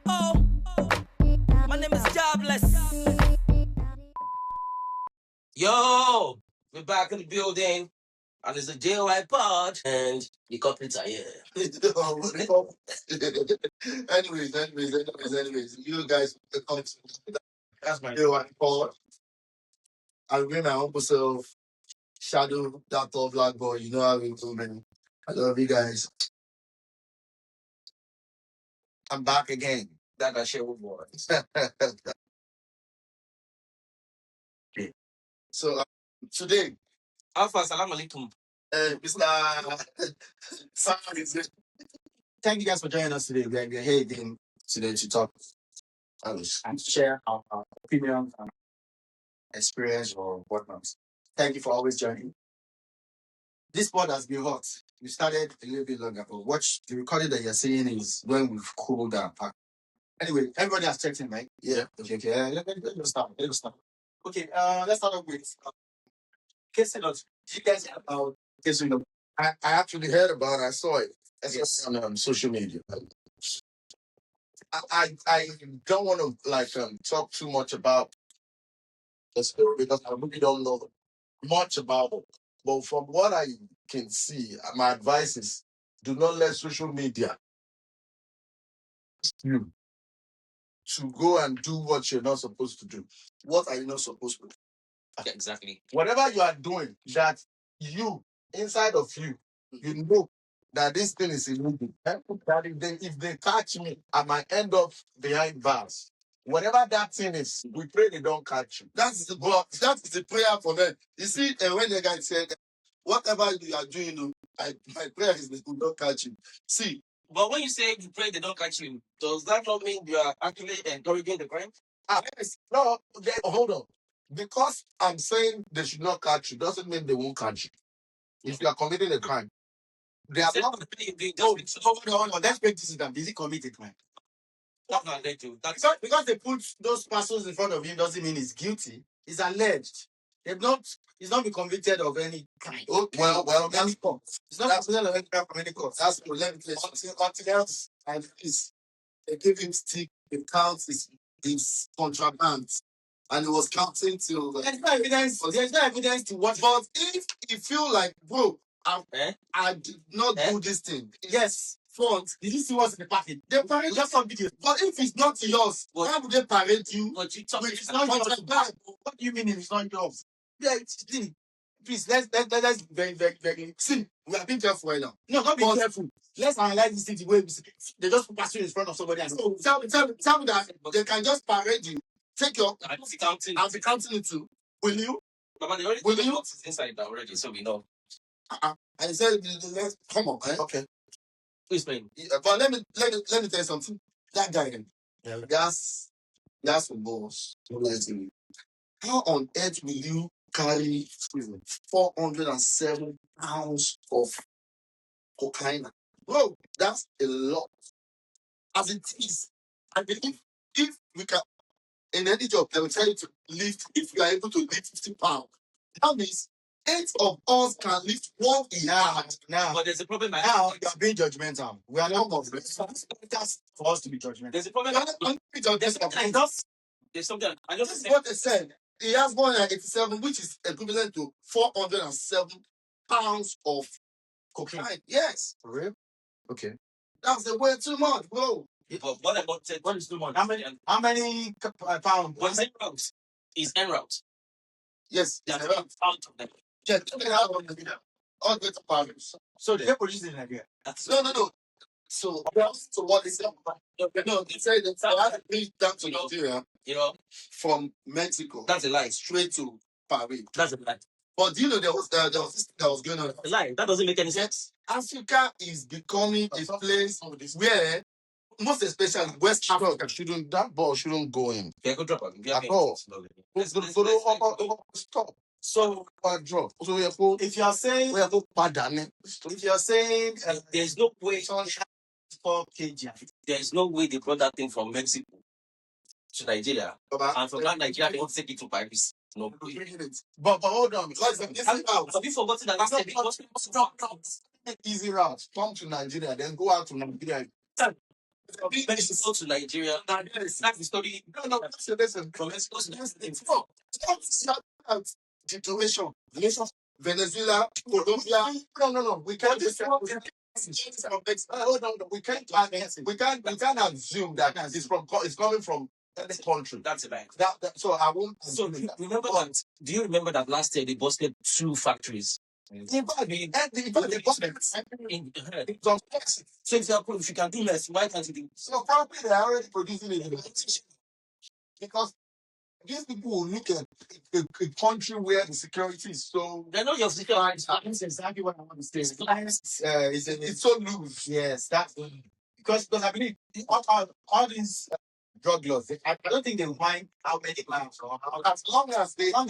Oh, my name is Jobless. Yo, we're back in the building, and it's a JOI pod, and the corporates are here. anyways, you guys come to that's my JOI pod. I'll bring my humble self, Shadow, that tall black boy. You know how we do, man. I love you guys. I'm back again. That I share with boys. So today, Alpha, salam alaikum. Mr. Simon is here. Thank you guys for joining us today. We're here again today to talk and share our opinions and experience or whatnot. Thank you for always joining. This pod has been hot. We started a little bit longer, but watch the recording that you're seeing is when we've cooled down. Anyway, everybody has checked in, right? Yeah. Okay. Let's start. Okay, let's start off with Casey Lot. Do you guys hear about Casey Lot? I actually heard about it. I saw it. Yes. On social media. I don't want to talk too much about the story because I really don't know much about it. But from what I can see, my advice is do not let social media you to go and do what you're not supposed to do. What are you not supposed to do? Yeah, exactly. Whatever you are doing, that you, inside of you, you know that this thing is illegal. That if they catch me, I might end up behind bars. Whatever that thing is, we pray they don't catch you. That is the prayer for them. You see, when the guy said, whatever you are doing, my prayer is they will not catch you. See, But when you say you pray they don't catch you, does that not mean you are actually encouraging the crime? yes, no, hold on. Because I'm saying they should not catch you doesn't mean they won't catch you. If you are committing a crime, they are not. Hold on. Let's break this down. Did he commit a crime? Not alleged. That's Because they put those persons in front of him doesn't mean he's guilty. He's alleged. He's not been convicted of any crime. Okay. Well, that's court. He's not convicted of any crime from any court. That's good. Let me tell you something else. And please, they give him stick. It counts his contraband. And he was counting till there's no evidence. There's no evidence to what. But if you feel like, bro, I did not do this thing. Yes, front. Did you see what's in the packet? They parade just some videos. But if it's not yours, why would they parade you? But you talk. It's not yours. What do you mean if it's not yours? Yeah, please let's very, very, very. See, we are being careful right now. No, not being careful. Let's analyze this thing the way they just pass you in front of somebody else. So tell me that they can just parade you. Take your I'll be counting. I'll be counting it too. Will you? But they already Will put you? what's inside that already, so we know. I said, let's come on, man. Okay. Please, man. But let me tell you something. That guy, that's some balls. How on earth will you carry 407 pounds of cocaine? Bro, that's a lot. As it is, I believe if we can, in any job, they will tell you to lift, if you are able to lift 50 pounds. That means 8 of us can lift 1 yard. Now, But there's a problem. now you are being judgmental. We are not of this. That's for us to be judgmental. There's a problem. There's something I just This is said. what they said. He has 187, which is equivalent to 407 pounds of cocaine. Yes. For real? Okay. That's way too much, bro. But what about What is too much? How many pounds? What's en route? Is en route? Yes. There's Yeah. about out of them. Yeah, all the pounds. So they produce it in Nigeria. No. So what is that? No, they say that I have to bring down to Nigeria. From Mexico. That's a lie. Straight to Paris. That's a lie. But do you know there was this thing that was going on? A lie. That doesn't make any sense. Africa is becoming a place where, most especially West Africa, that ball shouldn't go in. Yeah, go drop it. At all. Stop. So drop. So if you are saying there's no way 4 kg, there's no way they brought that thing from Mexico to Nigeria. And from that Nigeria they don't take it to Paris. No. But hold on, because this is out. Have you forgotten that last time? Easy route. Come to Nigeria, then go out to Nigeria. When you go to Nigeria, that's the story. No, listen. From Mexico to Stop situation. Venezuela, Colombia. No. We can't just. No. We can't assume that it's coming from this country. That's a lie. So I won't. So remember that? Do you remember that last year they busted 2 factories? In fact, they bought them. So example, if you can do less, why can't you do? So probably they're already producing it because these people will look at a country where the security is so. They're not your security. That's exactly what I want to say. It's so loose. Yes, that's because I believe all these drug laws. I don't think they mind how many miles or as long as they are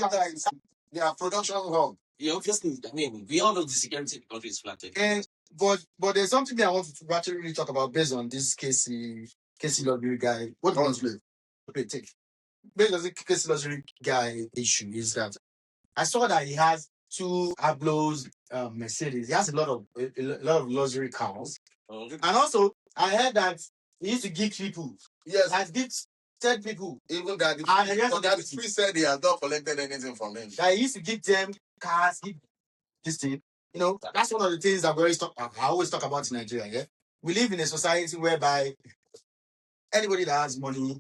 production hub. Yeah, obviously, I mean, we all know the security in the country is flattened. But there's something that I want to actually really talk about based on this Casey Lottery guy. What honestly? Okay, take. Based on the Casey Lottery guy issue is that I saw that he has 2 Ablos Mercedes. He has a lot of luxury cars. And also I heard that he used to give people. Yes. Has gifts 10 people. Even that the free said he has not collected anything from him. That he used to give them cars, this thing. You know, that's one of the things that I always talk about in Nigeria. Yeah, we live in a society whereby anybody that has money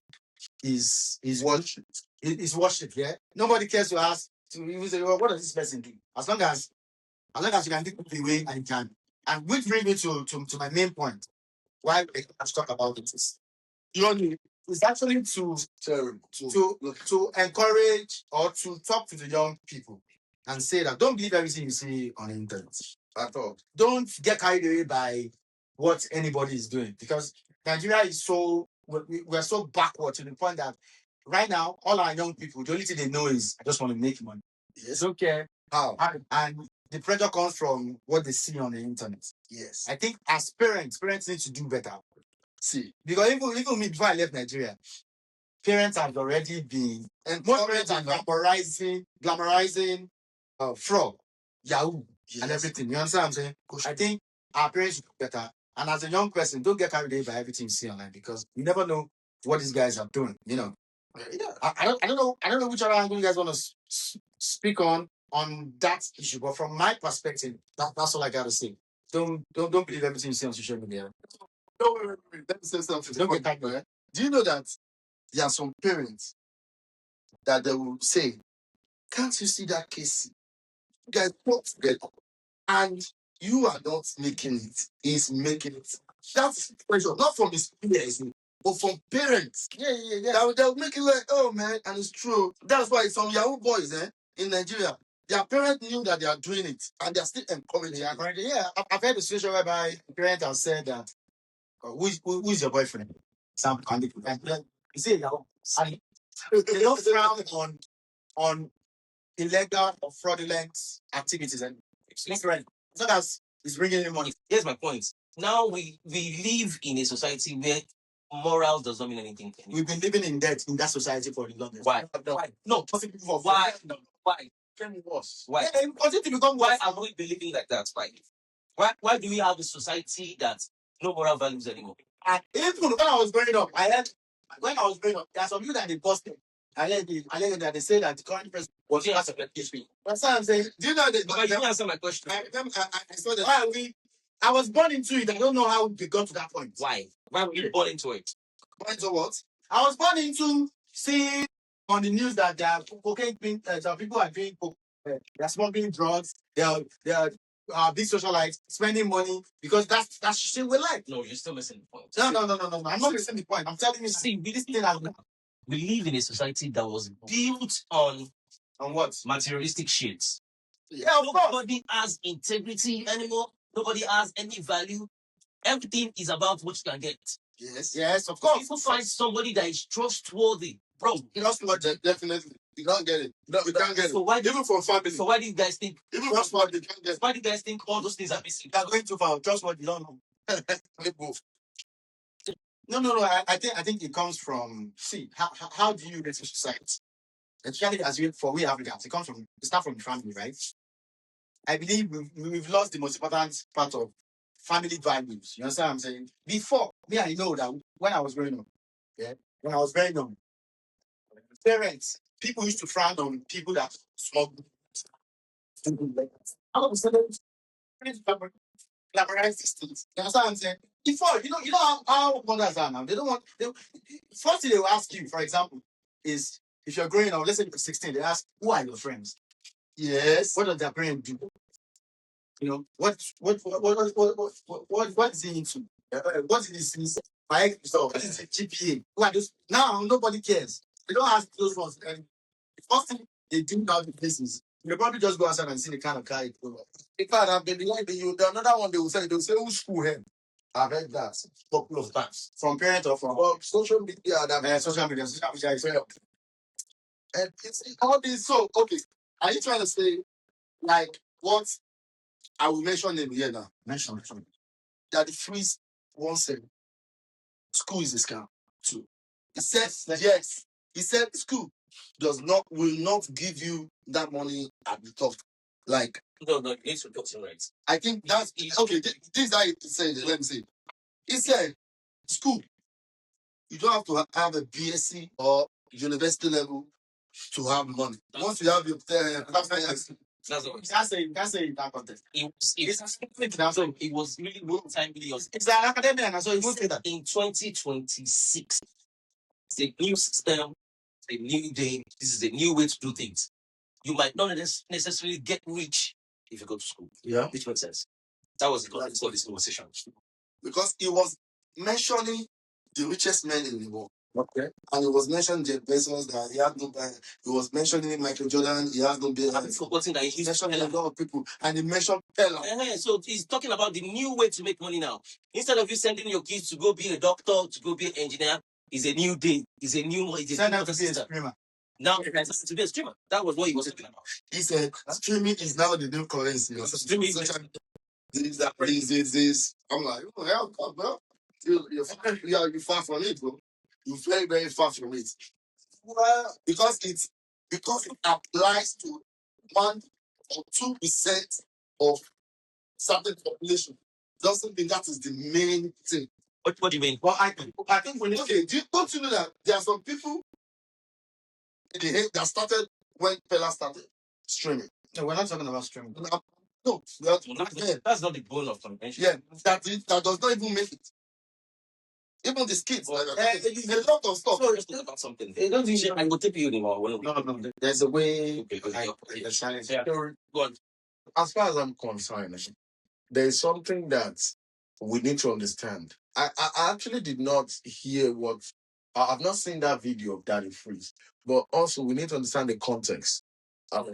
is worshipped. Is worshipped. Yeah, nobody cares to ask to even say, well, what does this person do? As long as you can take it away and you can. And which brings me to my main point. Why I talk about it is it's actually to encourage or to talk to the young people and say that don't believe everything you see on the internet at all. Don't get carried away by what anybody is doing because Nigeria is we're so backward to the point that right now all our young people, the only thing they know is I just want to make money. Yes. Okay. How? And the pressure comes from what they see on the internet. Yes. I think as parents need to do better. See, because even me before I left Nigeria, parents have already been, and most parents are glamorizing fraud, Yahoo, and everything. You understand what I'm saying? I think our parents should do better. And as a young person, don't get carried away by everything you see online because you never know what these guys are doing. You know, I don't know which other angle you guys want to speak on that issue. But from my perspective, that's all I gotta say. Don't believe everything you see on social media. No, wait. Let me say something. Don't get carried away. Do you know that there are some parents that they will say, "Can't you see that case? You guys put together, and you are not making it. He's making it." That's pressure, not from his peers, but from parents. Yeah. They'll make it like, oh man, and it's true. That's why some Yahoo boys, in Nigeria, their parents knew that they are doing it, and they're still encouraging. Yeah, I've heard a situation whereby the parents have said that, who is your boyfriend? Some candidate. You see, Yahoo, and they don't frown on illegal or fraudulent activities, and it's not right. As long as it's bringing in money. Here's my point. Now we live in a society where morals does not mean anything. We've been living in debt in that society for the longest. Why? No, why? Why? Why? Yeah, continue to become why are we believing like that? Why do we have a society that no moral values anymore? And even when I was growing up, there are some people that they busted. I learned that they say that the current president was not a PhD. That's what I'm saying. Do you know that? But you didn't answer my question. I saw that. Why are we? I was born into it. I don't know how we got to that point. Why? Why were you born into it? Born into what? I was born into seeing on the news that there are cocaine. Some people are doing coke. They're smoking drugs. They are big socialites spending money because that's shit we like. No, you're still missing the point. No. I'm not missing the point. I'm telling you. See, this thing we live in a society that was built on what? Materialistic shit. Yeah, nobody has integrity anymore. Nobody has any value. Everything is about what you can get. Yes, of course. People find somebody that is trustworthy. Bro, trustworthy, definitely. You can't get it. No, you can't get it. Even for family. So why do you guys think? Even trustworthy, you can't get it. Why do you guys think all those things are missing? They're going too far. Trustworthy, don't know. No. I think it comes from. See, how do you get to society? Especially as we Africans, it starts from the family, right? I believe we've lost the most important part of family values. You understand what I'm saying? Before me, I know that when I was growing up, yeah, when I was very young, parents, people used to frown on people that smoke. All of a sudden, parents glamorize these things. You understand what I'm saying? Before, you know how mothers are now. They don't want. First thing they will ask you, for example, is if you're growing up. Let's say you're 16, they ask, "Who are your friends?" Yes. What does their parents do? You know what is he into? What is his like? So what is the GPA? Who are those? Now nobody cares. They don't ask those ones. And the first thing they do now the business, they probably just go outside and see the kind of car it goes. In fact, I've been like the another one they will say who's school head. I've heard that a couple of times from parents or from social media. That social media is well. And it's all this. So okay, are you trying to say like what? I will mention them here now. Mention that the freeze once said school is a scam too. He said yes. He said school will not give you that money at the top. Like no, it's reporting rights. I think that's okay. This is how he said it. Let me see. He said school, you don't have to have a BSc or university level to have money. Once you have your that's what can't say in that context. It was really long time videos. It's an academic, and so you won't say that. In 2026, it's a new system, it's a new day. This is a new way to do things. You might not necessarily get rich if you go to school. Yeah, which makes sense. That was the context of this conversation. Because it was mentioning the richest men in the world. Okay. And it was mentioned Jeff Bezos that he had no bank. It was mentioning Michael Jordan, he has no bank. I'm forgetting that he mentioned a lot of people. And he mentioned Pella. So he's talking about the new way to make money now. Instead of you sending your kids to go be a doctor, to go be an engineer, is a new day. Is a new way. Send them to be a streamer. Now to be a streamer. That was what he was talking about. He said streaming is now the new currency. Streaming this. I'm like, oh hell, bro. You're far from it, bro. You're very, very far from it. Well, because it applies to 1 or 2% of certain population. Doesn't mean that is the main thing. What do you mean? Well, I think when don't you know that there are some people that started when Pella started streaming? No, we're not talking about streaming. No, that's not the goal of convention. Yeah, that does not even make it. Even the kids, like, a lot of stuff. So let's talk about something. Don't you? I will tip you anymore. No. There's a way. Okay. Go on. As far as I'm concerned, there is something that we need to understand. I actually did not hear what. I've not seen that video of Daddy Freeze, but also we need to understand the context of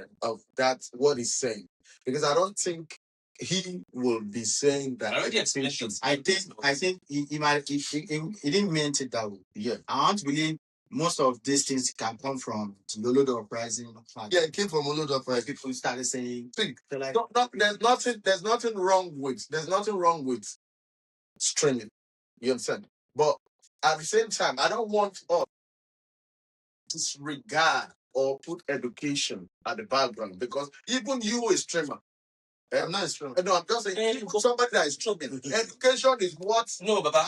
that, what he's saying, because I don't think he will be saying that. I already explained it. I think he might he didn't mean it that way. Yeah, I want to believe most of these things can come from Lolodo uprising. Yeah, it came from Lolodo uprising. People started saying, like, there's nothing wrong with streaming. You understand? But at the same time, I don't want us to disregard or put education at the background, because even you a streamer. I'm not a streamer. No, I'm just saying somebody that is streaming. Education is what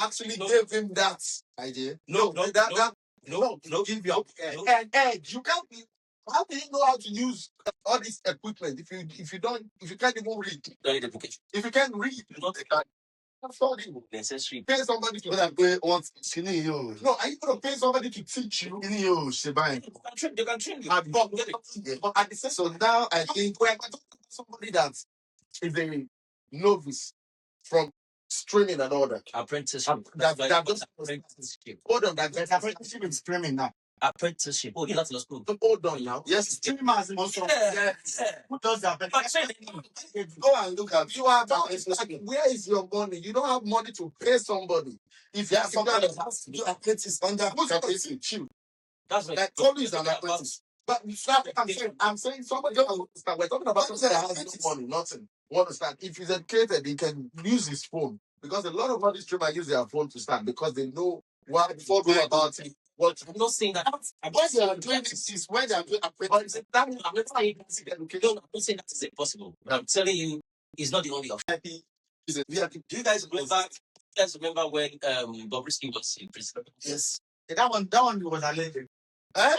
actually gave him that idea. No, give your and edge. You can't be. How do you know how to use all this equipment if you can't even read? Don't need education. If you can't read, you not sorry. Necessary. Pay somebody to pay once. No, are you gonna pay somebody to teach you? They can train you. But at the same, so now I think we're talking about somebody that is a novice from streaming and all that. Apprenticeship. Apprenticeship. Hold on, that's apprenticeship in streaming now. Apprenticeship. Oh, that's your school. Hold on now. Yes, streamers also. Yes. Who does that? Go and look at. You are now. Where is your money? You don't have money to pay somebody. If you have somebody that has to do apprentice under who's apprentice? You. That's right. Like Tolu is an apprentice. But I'm saying somebody don't understand. We're talking about somebody that has no money, nothing. You understand? If he's educated, he can use his phone. Because a lot of money streamers use their phone to start because they know what before go about it. What I'm not saying that. What they are doing is when they are doing apprentice. I'm not saying that is impossible. I'm telling you, it's not the only option. Do you guys remember? You guys remember when Bobrisky was in prison? Yes. That one was alleged. Eh?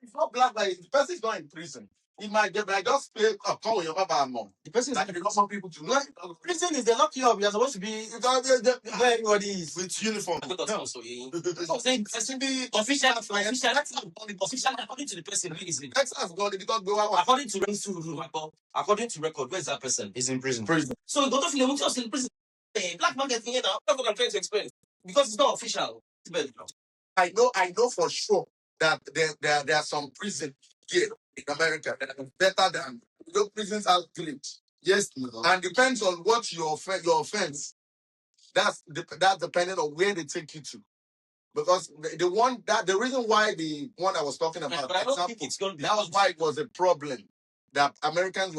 It's not black, but the person is not in prison. He might just pay a call with your papa and mom. The person is like, not some people to know. Prison is they lock you up. You're supposed to be where everybody is with uniform. I got also I'm saying official, according to the person, who is in. Texas got it because According to record, where's that person? he's in prison. So don't feel just in prison. Black market thing now. That's what I'm trying to explain. Because it's not official. I know for sure that there are some prison here in America that are better than prisons are glitch. Yes, and depends on what your offense. That's depending on where they take you to. Because the reason why the one I was talking about, but I don't think it's going to be. that was why it was a problem that Americans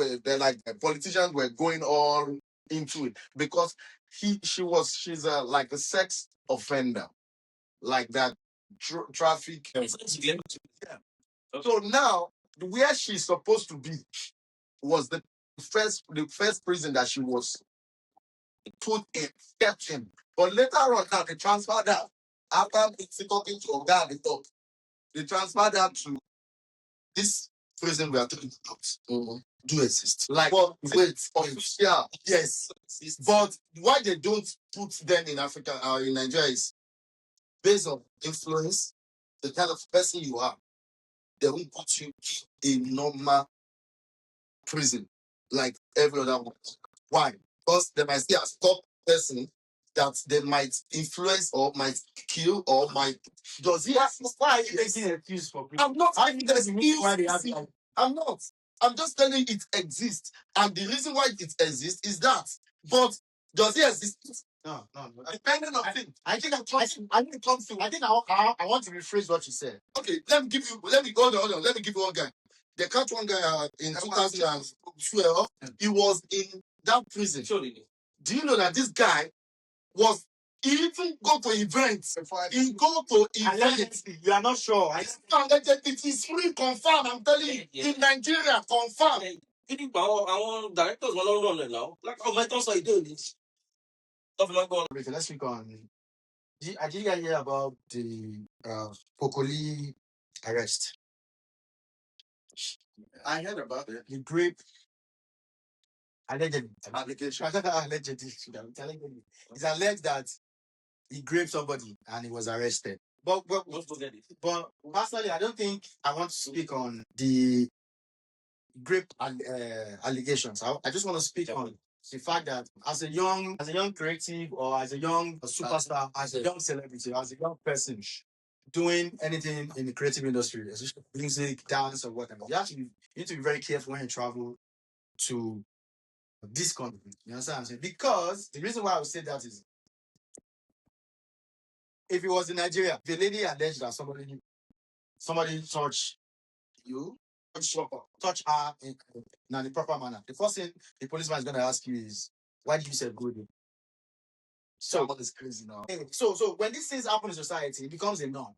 politicians were going all into it because she's like a sex offender, like that traffic. It's going to be. Yeah. So now where she's supposed to be was the first prison that she was put in, kept in. But later on now they transferred that after talking to a guy at the top, they transferred that to this prison we are talking about. Do exist. Like wait, yeah, yes. But why they don't put them in Africa or in Nigeria is based on influence, the kind of person you are. They won't put you in normal prison like every other one. Why? Because they might see a top person that they might influence or might kill or might. Does he have? Why are you making an excuse for prison? I'm not making an excuse. I'm not. I'm just telling you it exists, and the reason why it exists is that. But does it exist? No. Depending on things. I think it comes to. I think I want to rephrase what you said. Okay, let me hold on. Let me give you one guy. They catch one guy in 2012. He was in that prison. Surely. Do you know that this guy was he even go to events? He go to events. You are not sure. It is free, confirm. I'm telling you. In Nigeria, confirm. Our directors were not running now. Like, my thoughts are doing this. Let's speak on. I did hear about the Pokoli arrest. I heard about it. The grape allegedly. Allegedly. I'm telling you. It's alleged that he raped somebody and he was arrested. But personally, I don't think I want to speak on the grape allegations. I just want to speak on the fact that as a young creative or as a young superstar, as a young celebrity, as a young person doing anything in the creative industry, especially music, dance, or whatever, you need to be very careful when you travel to this country. You understand what I'm saying? Because the reason why I would say that is if it was in Nigeria, the lady alleged that somebody touched you, touch her in the proper manner. The first thing the policeman is going to ask you is, why did you say good? So what is crazy now? So when these things happen in society, it becomes a norm.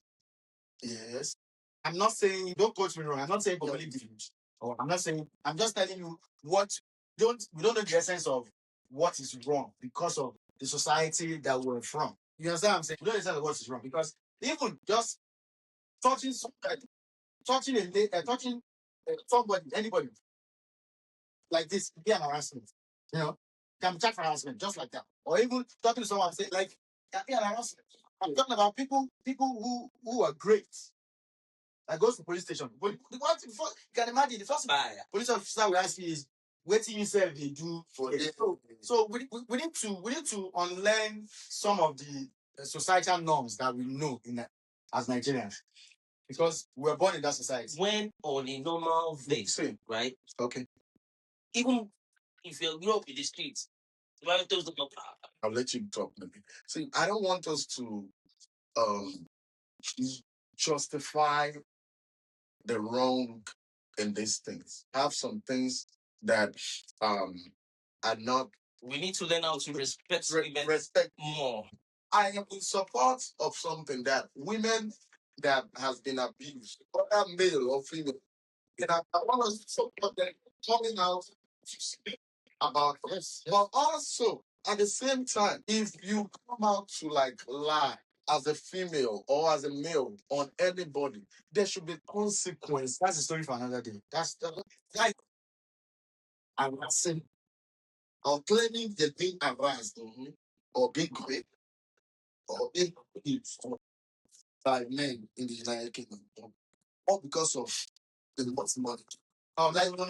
Yes. I'm not saying don't quote me wrong. I'm not saying believe different. Or I'm not saying I'm just telling you what we don't know the essence of what is wrong because of the society that we're from. You understand what I'm saying? We don't understand what is wrong because even just touching somebody, touching somebody, anybody like this be an harassment. You know, can be charged for harassment just like that. Or even talking to someone and say like can be an harassment. I'm talking about people who are great. That goes to police station. But you can imagine the first police officer will ask you is what you said they do for it. So we need to unlearn some of the societal norms that we know as Nigerians. Because we were born in that society. When on a normal day, right? Okay. Even if you grow up in the streets, I'll let you talk. See, I don't want us to justify the wrong in these things. Have some things that are not. We need to learn how to respect more. I am in support of something that women that has been abused, whether male or female, and I want us to support them coming out to speak about this. But also, At the same time, if you come out to like lie as a female or as a male on anybody, there should be consequence. That's a story for another day. That's like I'm not saying or claiming they're being harassed or being raped or being abused by men in the United Kingdom, all because of the what's money. Oh, like, no.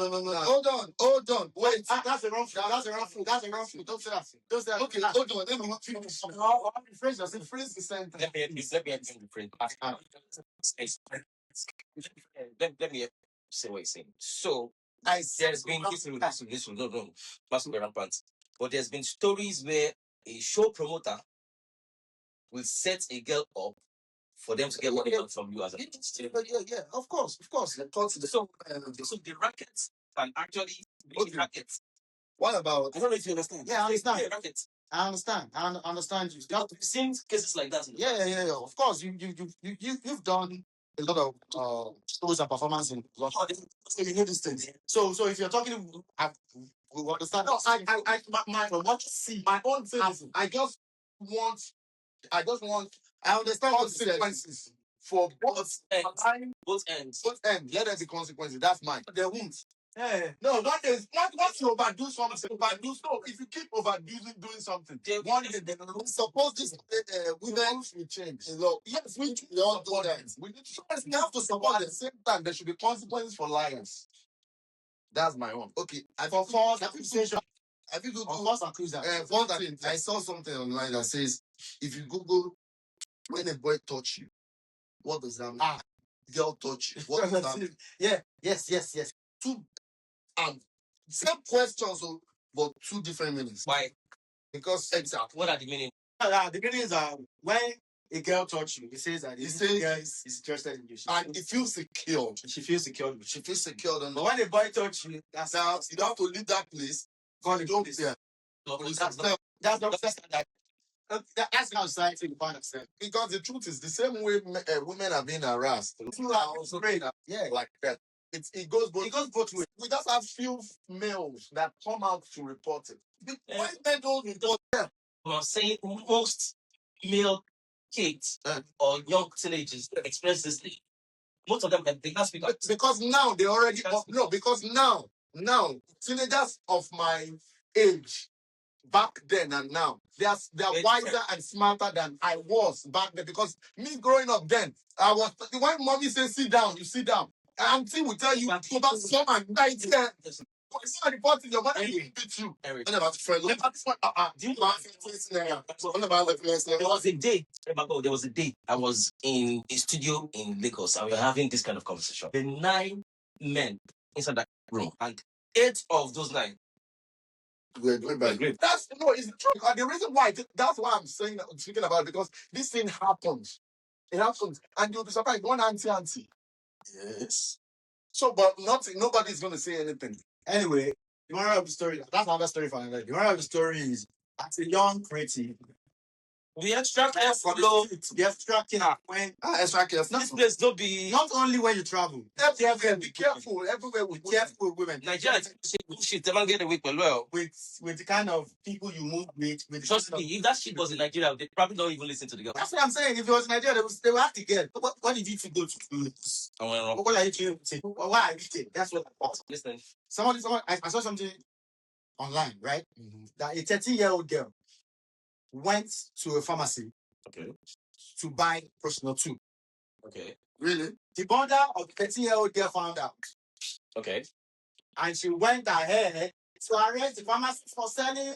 Hold on. Wait. that's a wrong food. That's a wrong food. That's a wrong food. Don't say that. Don't say that. Okay, hold on. Let me finish. Rephrase yourself. Rephrase the sentence. Let me say what he's saying. So there's been listen, no, mustn't be rampant. But there's been stories where a show promoter will set a girl up for them to get money from you as a Yeah, of course. so the rackets can actually be rackets. What about? I don't know if you understand. Yeah, I understand. Yeah, rackets. I understand. I understand you. You've seen cases like that. Yeah. Of course, you've done a lot of shows and performance in London. So you know these things. So if you're talking, we understand. No, from what you see, my own thing is, I just want. I understand consequences for both ends. Both ends. Both ends. Let there be consequences. That's mine. There won't. Yeah. No, not is not once you overdo something. Overdo so if you keep overdoing doing something, one day suppose this women will change. Yes, we all do that. We need to have to support at the same time. There should be consequences for liars. That's my own. Okay. For false accusation. Have you Googled false accusation? I saw something online that says if you Google when a boy touch you, what does that mean? Girl touch you. What does that mean? Yeah. Yes. Two same questions, but two different meanings. Why? Because exactly. What are the meanings? The meanings are when a girl touch you, it says that this girl is interested in you. And it feels secure. She feels secure. She feels secure. But when a boy touch you, that's now you don't have to leave that place. God, don't be there. That's how society will find themselves. Because the truth is the same way women are being harassed. Yeah, like that. It goes both ways. We just have few males that come out to report it. Why men don't report them? I'm saying most male kids or young teenagers express this thing. Most of them they can't speak up. Because now they already because now teenagers of my age back then and now they're wiser and smarter than I was back then. Because me growing up then, I was when mommy says sit down, you sit down. Auntie will tell you go back some and night there. It's not reporting your mother will beat you. Eric. Do you know there was a day. There was a day I was in a studio in Lagos and we were having this kind of conversation. The 9 men inside that room, and 8 of those 9 were going by grade. It's true. And the reason why that's why I'm speaking about it, because this thing happens. It happens, and you'll be surprised. One auntie. Yes. So, but nobody's going to say anything. Anyway, the moral of the story, that's another story for another. The moral of the story is, as a young creative, the extra careful. The extra care when extra careful. This place don't be not only when you travel. Everywhere, be careful. Everywhere with careful with women. Nigeria shit, they don't get away well. With the kind of people you move with. Trust me, if that shit was in Nigeria, they probably don't even listen to the girl. That's what I'm saying. If it was in Nigeria, they would have to get. What did you go to? What are you doing? Why are you doing? That's what I thought. Listen. Someone, I saw something online, right? Mm-hmm. That a 13-year-old girl went to a pharmacy to buy Prosinol 2. Okay. Really? The mother of the 13-year-old girl found out. Okay. And she went ahead to arrest the pharmacist for selling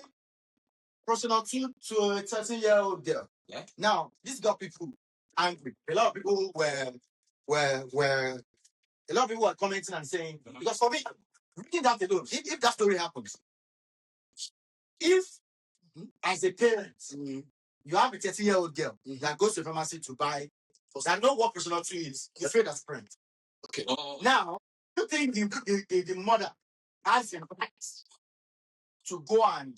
Prosinol 2 to a 13-year-old girl. Yeah. Now, this got people angry. A lot of people were commenting and saying, because for me, reading that alone, if that story happens, if as a parent, you have a 13-year-old girl that goes to the pharmacy to buy, that know what Prosinol 2 is, you're afraid as parent. Okay. Now, you think the mother has the right to go and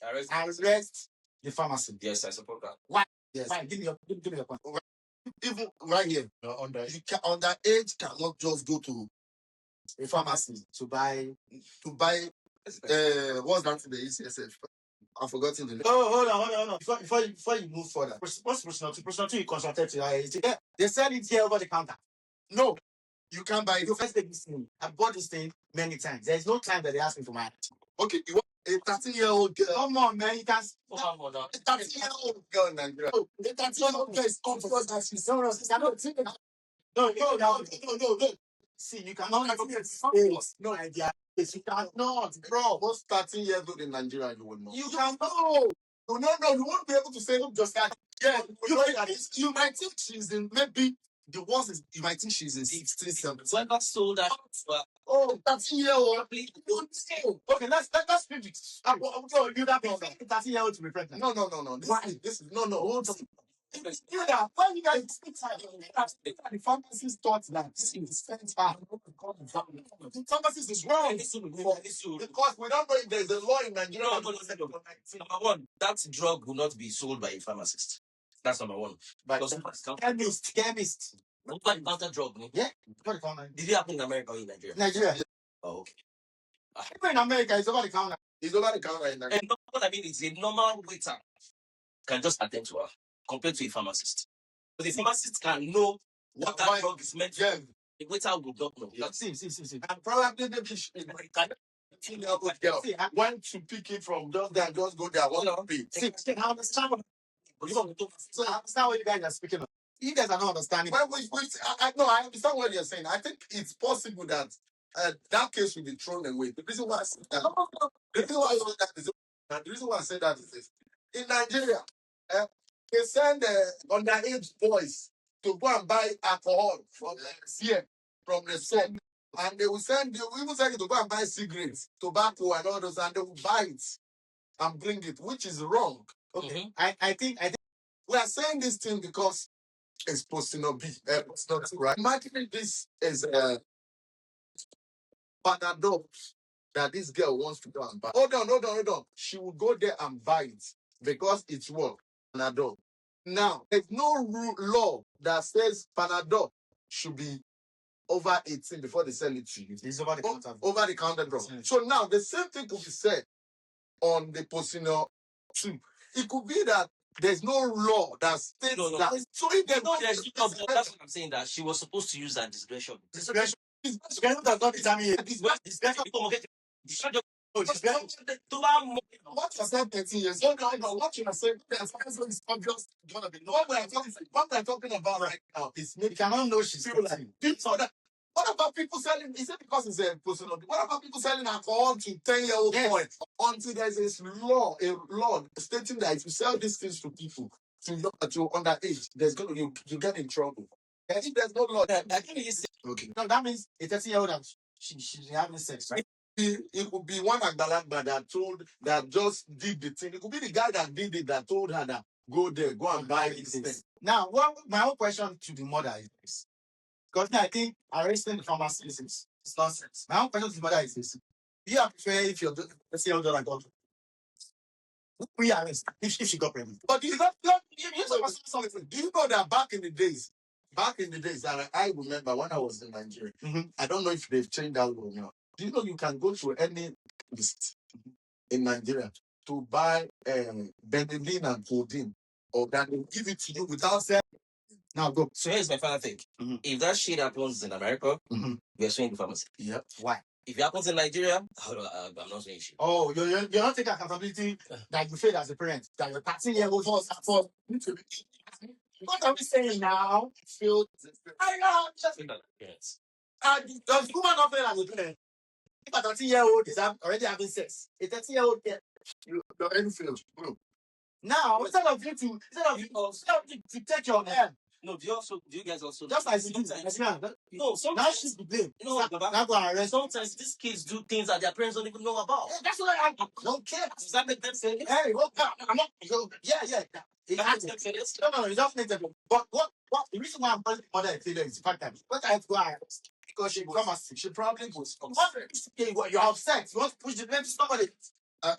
arrest the pharmacy? Yes, I support that. Why? Yes. Why? Give me your point. Even right here, underage cannot just go to a pharmacy to buy what's that in the ECSF? I've forgotten the name. Oh, hold on. Before you move further, what's Personal 2? Personal 2 you consulted to they sell it here over the counter. No, you can't buy it. You first take this thing. I bought this thing many times. There's no time that they ask me for my hand. Okay, you want a 13-year-old girl. Come on, man. You can't. A 13-year-old girl in Nigeria. Oh, a 13-year-old girl is comfortable that she's no. See, you cannot no idea. Yes, you cannot, Bro, most 13 years old in Nigeria, you will know. You can No, you won't be able to say just that. Yeah, you might think she's in, maybe the worst is you might think she's in 16, 17. When I sold that, Oh, 13-year-old. Okay, let's flip it. So you that 13-year-old to be pregnant. No. This is no. Hold on. You that when you guys the pharmacist thought that this is the pharmacist is wrong Because we don't know if there's a law in Nigeria. No. Number one, that drug will not be sold by a pharmacist. That's number one. Because chemist. nobody counter drug. No? Yeah, what the counter? Did it happen in America or in Nigeria? Nigeria. Oh, okay. Even in America, it's over the counter. It's over the counter in Nigeria. And what I mean is a normal waiter can just attend to her compared to a pharmacist. But the pharmacist can know what that drug is meant for. Yeah. The waiter will not know. Yeah. See. And probably maybe girl went to pick it from just there, just go there, one pay. See, I understand what you guys are speaking of. You guys are not understanding. I understand what you're saying. I think it's possible that that case will be thrown away. The reason why I say that, the reason why I say that is this. In Nigeria, they send underage boys to go and buy alcohol from the store. And they will even send you to go and buy cigarettes, tobacco, and all those, and they will buy it and bring it, which is wrong. Okay. I think we are saying this thing because it's supposed to not be, right? Imagine this is Panadol that this girl wants to go and buy. Hold on. She will go there and buy it because it's what? Panadol. Now, there's no law that says Panadol should be over 18 before they sell it to you. it's over the counter. Over the counter drug. So now the same thing could be said on the Posino 2. It could be that there's no law that states that. So if that's what I'm saying, that she was supposed to use that discretion. Discretion does not determine it. Discretion. What you said 13 years ago, what you are saying is obvious gonna be no. What we're talking about right now is You cannot know she's like what about people selling? Is it because it's a personal? What about people selling alcohol to 10-year-old boys until there's a law stating that if you sell these things to people to underage, there's gonna you get in trouble. And if there's no law, okay. No, that means a 13-year-old and she's having sex, right? It could be one Agbalagba that just did the thing. It could be the guy that did it that told her that go and buy this thing. Now, my own question to the mother is this. Because I think arresting the pharmacist is nonsense. My own question to the mother is this. Do you prefer if your 13-year-old daughter got we arrest if she got pregnant? But do you know that back in the days that I remember when I was in Nigeria, I don't know if they've changed that law now. Do you know you can go to any list in Nigeria to buy Benylin and codeine, or that they give it to you without saying? Now go. So here's my final thing. If that shit happens in America, we are suing the pharmacy. Yep. Why? If it happens in Nigeria, I'm not saying shit. Oh, you're not taking accountability that you failed as a parent, that you're 13-year-old for. What are we saying now? Failed. I know. Yes. Does woman not fail as a parent? If a 13-year-old is already having sex, a 13-year-old you're already failed. Now, instead of you to take your hand. No, do you guys also just as you do? No, now she's to blame. No, sometimes these kids do things that their parents don't even know about. Yeah, that's what I don't care. Does that make them say, hey, well, I'm not. Yeah. No, it doesn't make them. But what the reason why I'm calling the mother a failure is the fact that what I have to go arrest because she become a she probably goes. You're upset. You want to push the blame to somebody. My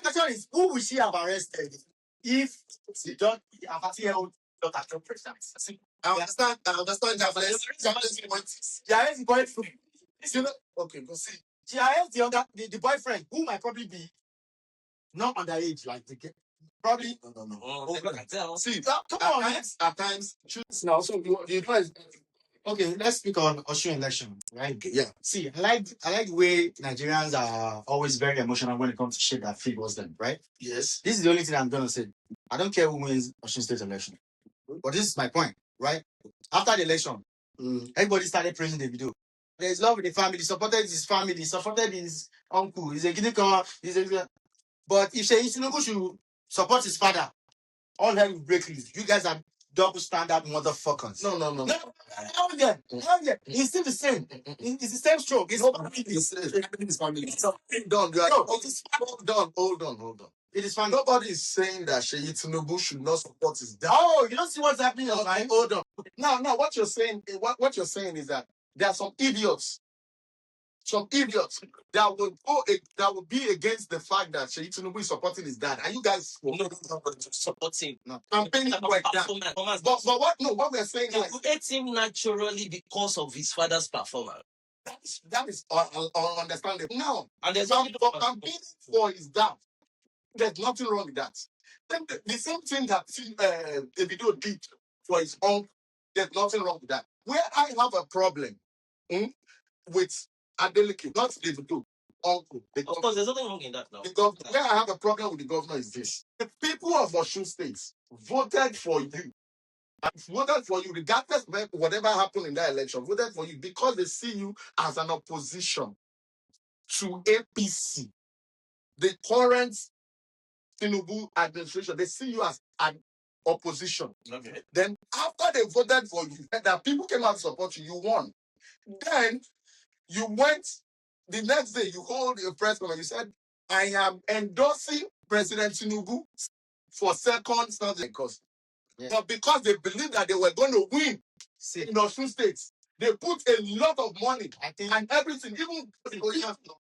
question is, who will she have arrested if she don't have a 13-year-old daughter to pregnant? I understand that. She arrests the boyfriend. Okay, go see. She arrests the boyfriend, who might probably be not underage, like the probably No. See, come on, at times, now. So okay, let's speak on Australian election, right? yeah. See, I like the way Nigerians are always very emotional when it comes to shit that favors them, right? Yes. This is the only thing I'm gonna say. I don't care who wins Australian state election, but this is my point, right? After the election, everybody started praising the video. There's love with the family. Family, supported his uncle. He's a Guinea. But if Sheyi Tinubu should support his father, all hell will break loose. You guys are double standard motherfuckers. No. It's still the same. It's the same stroke. It's family. Hold on. It is family. Nobody is saying that Sheyi Tinubu should not support his dad. Oh, you don't see what's happening online? Hold on. Now, what you're saying, what you're saying is that there are some idiots that would be against the fact that Sheyi Tinubu is supporting his dad. Are you guys supporting? no campaigning like that? But what we're saying They is will hate him naturally because of his father's performance. that is understandable. Now, And there's for campaigning for his dad, there's nothing wrong with that. Then the same thing that Davido did for his uncle, there's nothing wrong with that. Where I have a problem with Adeleke, not Davido, uncle. Of course, there's nothing wrong in that now. The governor, where I have a problem with the governor is this. The people of Osun State voted for you. Voted for you, regardless of whatever happened in that election, voted for you because they see you as an opposition to APC. The current Tinubu administration, they see you as an opposition. Okay. Then after they voted for you, that people came out to support you, you won. Then you went the next day, you hold a press conference, you said, I am endorsing President Tinubu for second Sunday because. Yeah. But because they believed that they were going to win in Osun State, they put a lot of money and everything, even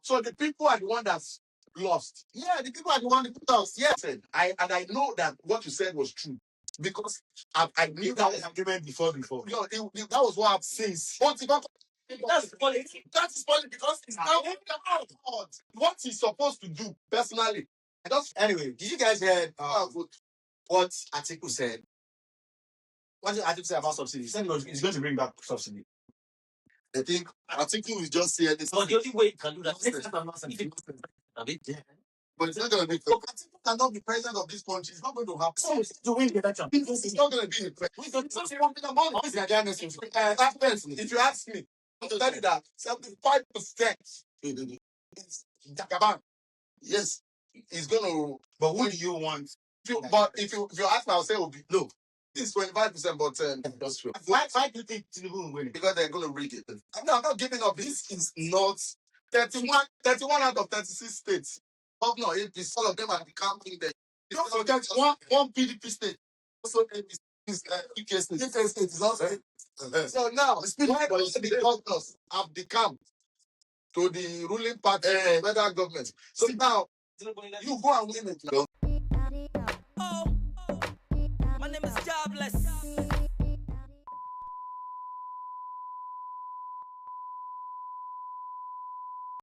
so the people are the one that's lost. Yeah, the people are the one that put us. Yeah, I know that what you said was true because I knew that was agreement before. No, that was what I've seen. That's politics. That is funny because it's now what he's supposed to do personally. Anyway, did you guys hear what Atiku said? What did Atiku say about subsidy? He said he's going to bring back subsidy. I think Atiku is just saying this. But the only way you can do that is But it's not going to be. Atiku cannot be president of this country. It's not going to happen. So to win the election, It's not going to be the president. If you ask me, I'll tell you that 75% is Jagaban. Yes, he's going to. but who do you want? If you ask me, I'll say Obi. No, it's 25%, but Why do you think Tinubu will win it? because they're going to rig it. I'm not giving up. This is not 31 out of 36 states. No, it's all of them are the counting there. Don't forget one PDP state. Also, is UK state. UK state is also. So now, the governors have decamped to the ruling party, federal government. So now, you go and win it.